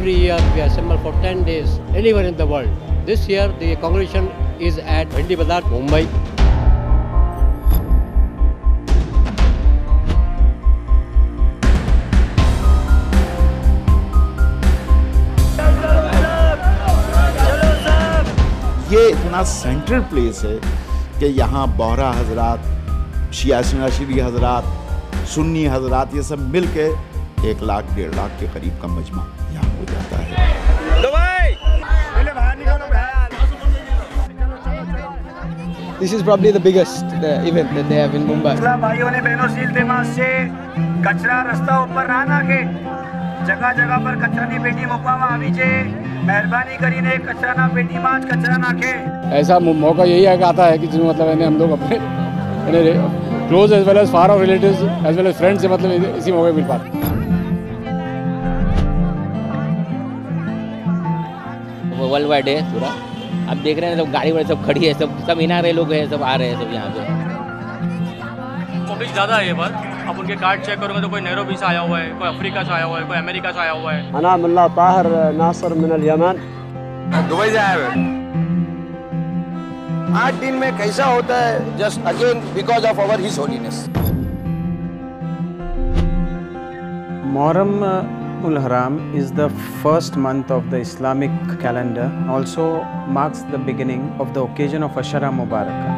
Every year we assemble for 10 days anywhere in the world. This year the congregation is at Bhandi Bazar, Mumbai. ये इतना central place है कि यहाँ बोहरा हजरात, शिया नशीरी हजरात, सुन्नी हजरात, ये सब मिल के 1 लाख 1.5 लाख के करीब का मजमा यहाँ हो जाता है। This is probably the biggest event that they have in Mumbai. भाइयों ने बहनों सील दिमाग से कचरा रास्ता ऊपर ना नाखे, जगह जगह पर कचरा नहीं पेटी मुकामा आवी छे, मेहरबानी करीने कचरा ना पेटी मां कचरा नाखे। ऐसा मौका यही आता है कि जिसमें मतलब हम लोग अपने close as well as far of relatives as well as friends से मतलब इसी मौके मिल पाते। वर्ल्ड वाइड है पूरा, अब देख रहे हैं सब गाड़ी वाड़ी सब खड़ी है, सब इना रहे लोग हैं, सब आ रहे हैं सब यहाँ पे। पब्लिक ज़्यादा है ये बार। अब उनके कार्ड चेक करोगे तो कोई नैरोबी से आया हुआ है, कोई अफ्रीका से आया हुआ है, कोई अमेरिका से आया हुआ है। अना मुल्ला ताहिर नासर मिनल यमन, दुबई से आया है। 8 दिन में कैसा होता है, just again because of our his holiness. Muharram ul Haram is the first month of the Islamic calendar, also marks the beginning of the occasion of Ashara Mubarakah.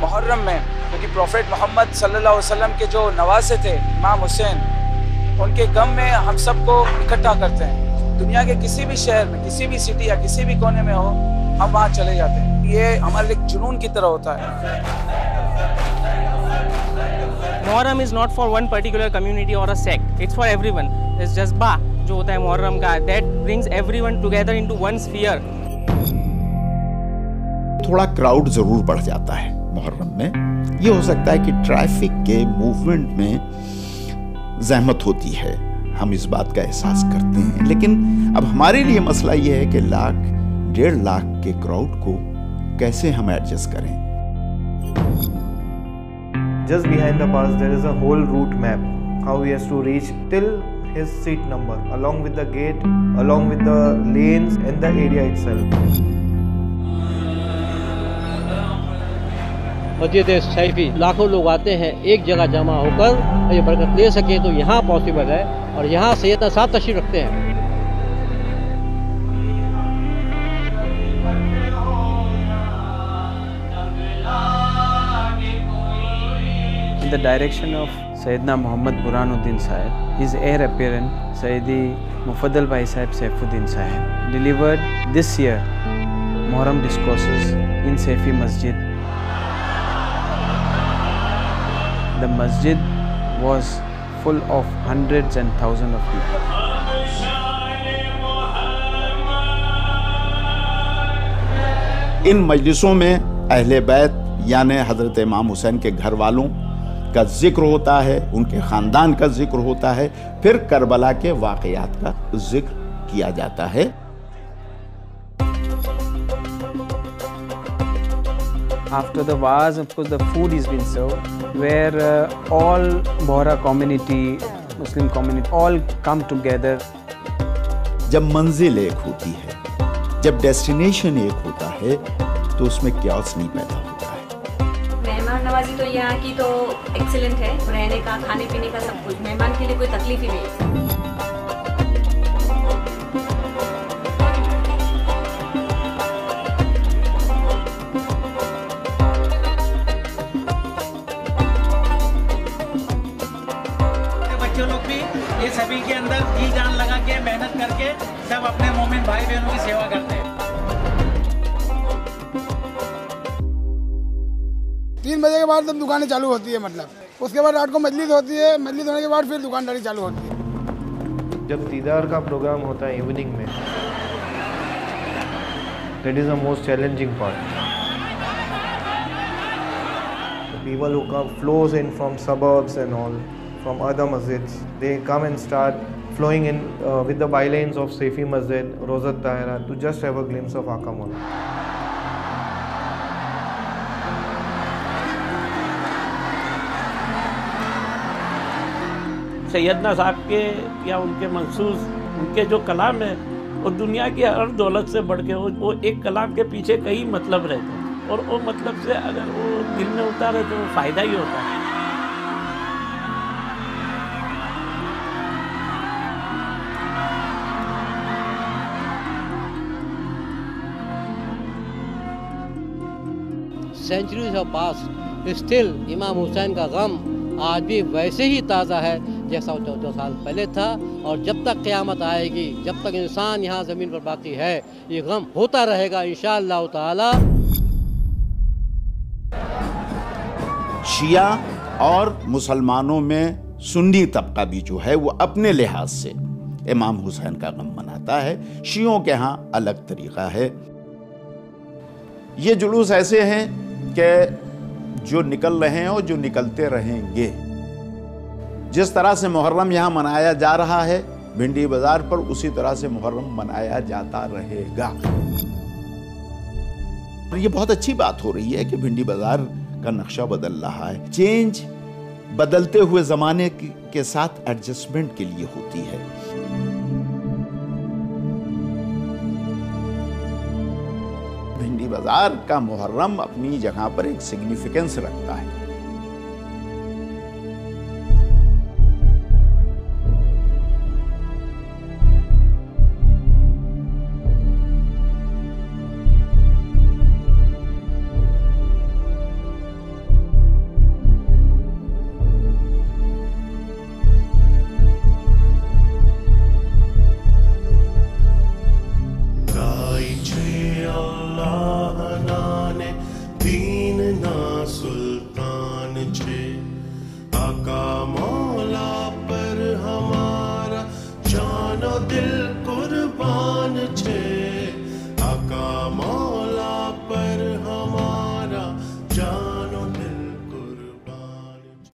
Muharram में क्योंकि प्रॉफेट मोहम्मद सल्लल्लाहु अलैहि वसल्लम के जो नवासे थे इमाम हुसैन, उनके गम में हम सबको इकट्ठा करते हैं। दुनिया के किसी भी शहर में, किसी भी सिटी या किसी भी कोने में हो, हम वहाँ चले जाते हैं। ये हमारे लिए जुनून की तरह होता है। Muharram is not for one particular community or a sect. It's for everyone. It's जज्बा जो होता है मुहर्रम का, that brings everyone together into one sphere. थोड़ा क्राउड जरूर बढ़ जाता है मुहर्रम में। ये हो सकता है कि ट्रैफिक के मूवमेंट में जहमत होती है, हम इस बात का एहसास करते हैं। लेकिन अब हमारे लिए मसला ये है कि 1.5 लाख के क्राउड को कैसे हम एडजस्ट करें। Just behind the pass there is a whole route map, how he has to reach till his seat number, along with the gate, along with the lanes and the area itself. मस्जिद सैफी लाखों लोग आते हैं एक जगह जमा होकर ये बरकत ले सके, तो यहाँ पॉसिबल है और यहाँ सैयदना साथ तशरीफ रखते हैं। In the direction of Sayyidina Muhammad Buranuddin Sahib, his heir apparent Sayyidi Mufaddal Bhai Sahib Saifuddin Sahib delivered this year Muharram discourses in Saifi Masjid. The masjid was full of hundreds and thousands of people. इन मजलिसों में अहले बैत यानी हजरत इमाम हुसैन के घर वालों का जिक्र होता है, उनके ख़ानदान का जिक्र होता है, फिर करबला के वाक़यात का जिक्र किया जाता है। After the wars, of course, the food is being served, where all Bohra community, Muslim community, all come together. जब मंजिल एक होती है, जब डेस्टिनेशन एक होता है, तो उसमें क्यास नहीं पैदा होता है। मेहमान नवाजी तो यहाँ की तो एक्सीलेंट है, रहने का, खाने पीने का सब कुछ, मेहमान के लिए कोई तकलीफ ही नहीं। ये सभी के अंदर जी जान लगा के मेहनत करके सब अपने मोमिन भाई बहनों की सेवा करते हैं। 3 बजे के बाद तब दुकानें चालू होती है, मतलब उसके बाद रात को मजलिस होती है, मजलिस होने के बाद फिर दुकानदारी चालू होती है। जब दीदार का प्रोग्राम होता है इवनिंग में, that is the most challenging part. The people who come flows in from suburbs and all, from other masjids, they come and start flowing in with the bylines of Saifi Masjid, Rozat Tahira, to just have a glimpse of Aka Maula. सैयदना साहब के या उनके मंसूस उनके जो कलाम है वो दुनिया की हर दौलत से बढ़ के वो एक कलाम के पीछे कई मतलब रहते हैं और वो मतलब से अगर वो दिल में उतारे तो फ़ायदा ही होता है। सेंचुरीज ऑफ पास स्टिल इमाम हुसैन का गम आज भी वैसे ही ताज़ा है जैसा 14 साल पहले था, और जब तक क़यामत आएगी, जब तक इंसान यहाँ ज़मीन पर बाकी है, ये गम होता रहेगा इंशाअल्लाह ताला। शिया और मुसलमानों में सुन्नी तबका भी जो है वो अपने लिहाज से इमाम हुसैन का गम मनाता है। शियों के यहाँ अलग तरीका है। ये जुलूस ऐसे हैं कि जो निकल रहे हैं और जो निकलते रहेंगे। जिस तरह से मुहर्रम यहाँ मनाया जा रहा है भिंडी बाजार पर, उसी तरह से मुहर्रम मनाया जाता रहेगा। और ये बहुत अच्छी बात हो रही है कि भिंडी बाजार का नक्शा बदल रहा है। चेंज बदलते हुए जमाने के साथ एडजस्टमेंट के लिए होती है। भिंडी बाजार का मुहर्रम अपनी जगह पर एक सिग्निफिकेंस रखता है। Allah